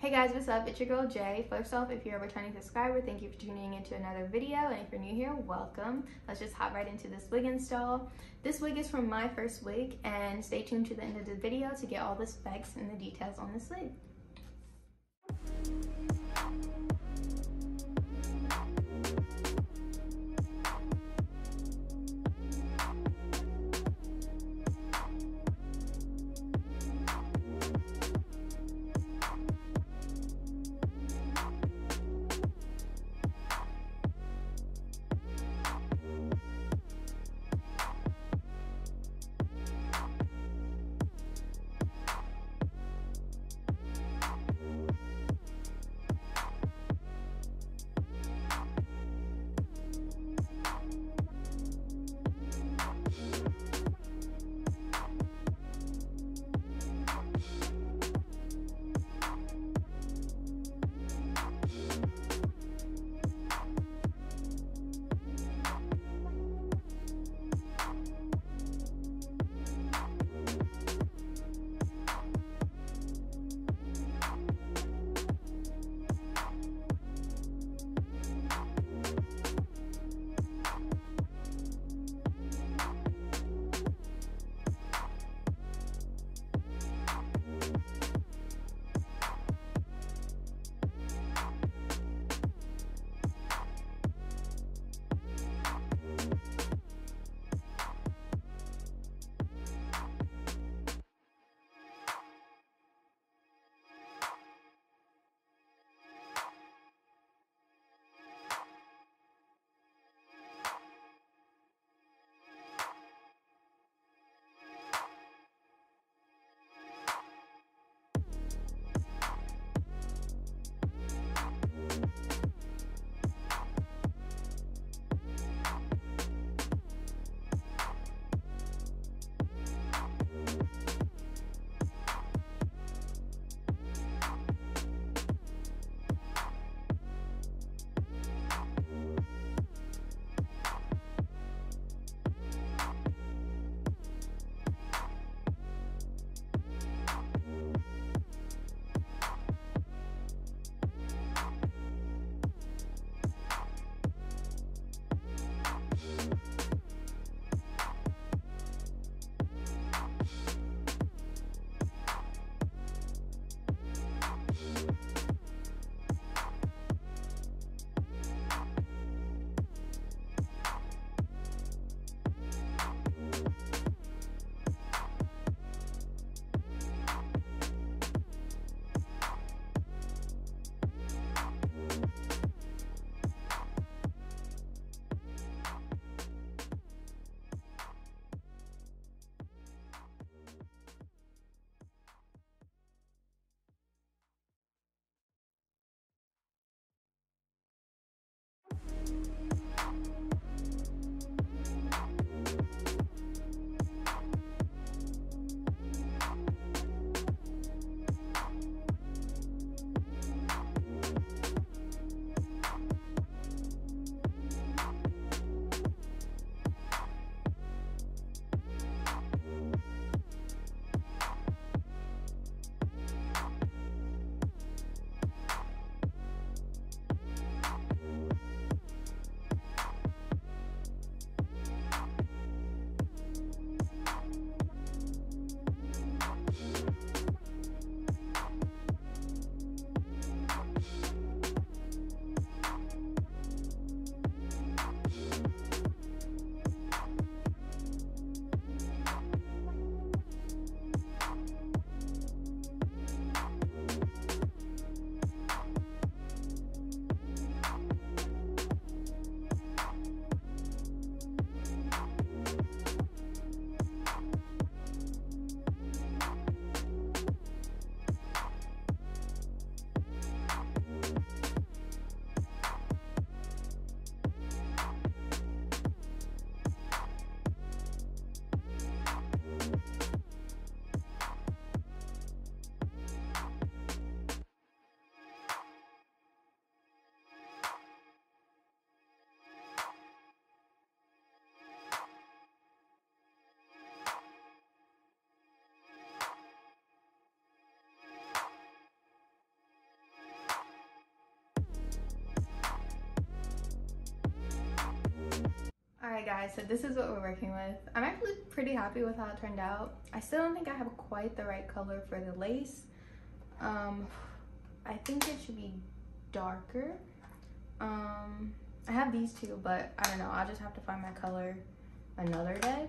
Hey guys, what's up? It's your girl Jay. First off, if you're a returning subscriber, thank you for tuning into another video, and if you're new here, welcome. Let's just hop right into this wig install. This wig is from Myfirstwig, and stay tuned to the end of the video to get all the specs and the details on this wig. Alright guys, so this is what we're working with. I'm actually pretty happy with how it turned out. I still don't think I have quite the right color for the lace. I think it should be darker. I have these two, but I don't know, I'll just have to find my color another day.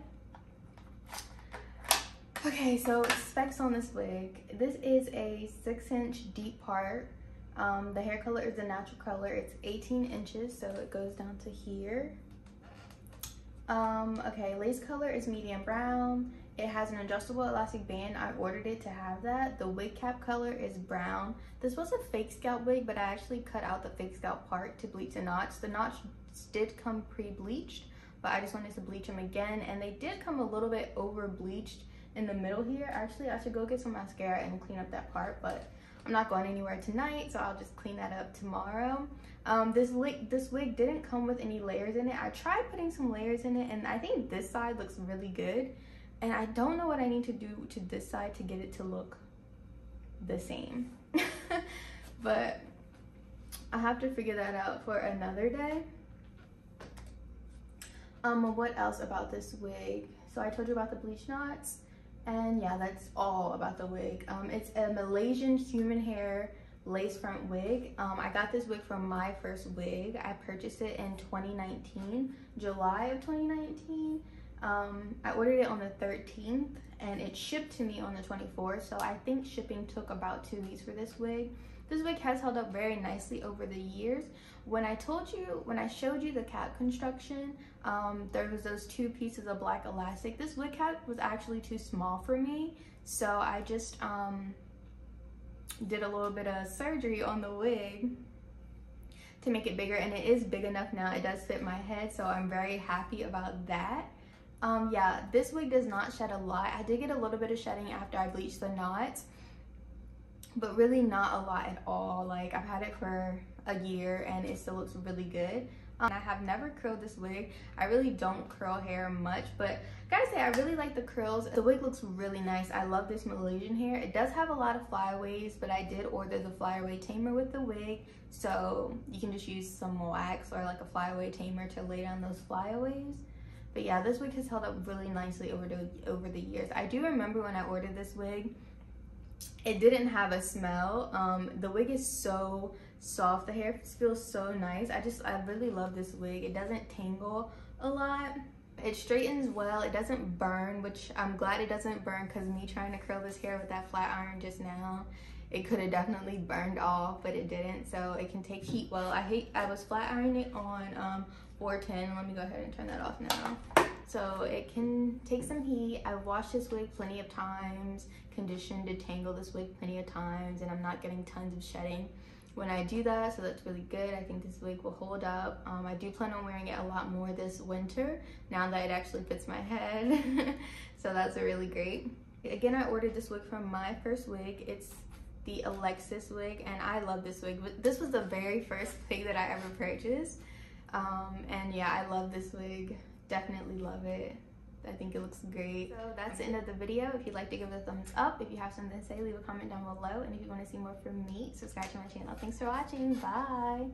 Okay, so specs on this wig. This is a 6-inch deep part. The hair color is the natural color. It's 18 inches, so it goes down to here. Okay, lace color is medium brown. It has an adjustable elastic band. I ordered it to have that. The wig cap color is brown. This was a fake scalp wig, but I actually cut out the fake scalp part to bleach the knots. The knots did come pre-bleached, but I just wanted to bleach them again, and they did come a little bit over bleached in the middle here. Actually, I should go get some mascara and clean up that part, but I'm not going anywhere tonight, so I'll just clean that up tomorrow. This wig didn't come with any layers in it. I tried putting some layers in it, and I think this side looks really good. And I don't know what I need to do to this side to get it to look the same. But I have to figure that out for another day. What else about this wig? So I told you about the bleach knots. And yeah, that's all about the wig. It's a Malaysian human hair lace front wig. I got this wig from Myfirstwig. I purchased it in 2019, July of 2019. I ordered it on the 13th and it shipped to me on the 24th. So I think shipping took about 2 weeks for this wig. This wig has held up very nicely over the years. When I showed you the cap construction, there was those 2 pieces of black elastic. This wig cap was actually too small for me, so I just did a little bit of surgery on the wig to make it bigger, and it is big enough now. It does fit my head, so I'm very happy about that. Yeah, this wig does not shed a lot. I did get a little bit of shedding after I bleached the knots, but really not a lot at all. Like, I've had it for a year and it still looks really good. I have never curled this wig. I really don't curl hair much, but gotta say, I really like the curls. The wig looks really nice. I love this Malaysian hair. It does have a lot of flyaways, but I did order the flyaway tamer with the wig, so you can just use some wax or like a flyaway tamer to lay down those flyaways. But yeah, this wig has held up really nicely over the years. I do remember when I ordered this wig, it didn't have a smell. The wig is so soft. The hair feels so nice. I really love this wig. It doesn't tangle a lot. It straightens well. It doesn't burn, which I'm glad it doesn't burn, because me trying to curl this hair with that flat iron just now, it could have definitely burned off, but it didn't. So it can take heat well. I was flat ironing it on 410. Let me go ahead and turn that off now. So it can take some heat. I've washed this wig plenty of times, conditioned, detangled this wig plenty of times, and I'm not getting tons of shedding when I do that, so that's really good. I think this wig will hold up. I do plan on wearing it a lot more this winter, now that it actually fits my head. So that's really great. Again, I ordered this wig from Myfirstwig. It's the Alexis wig, and I love this wig. This was the very first wig that I ever purchased. And yeah, I love this wig. Definitely love it. I think it looks great. So that's the end of the video. If you'd like to give it a thumbs up, if you have something to say, leave a comment down below. And if you want to see more from me, subscribe to my channel. Thanks for watching. Bye.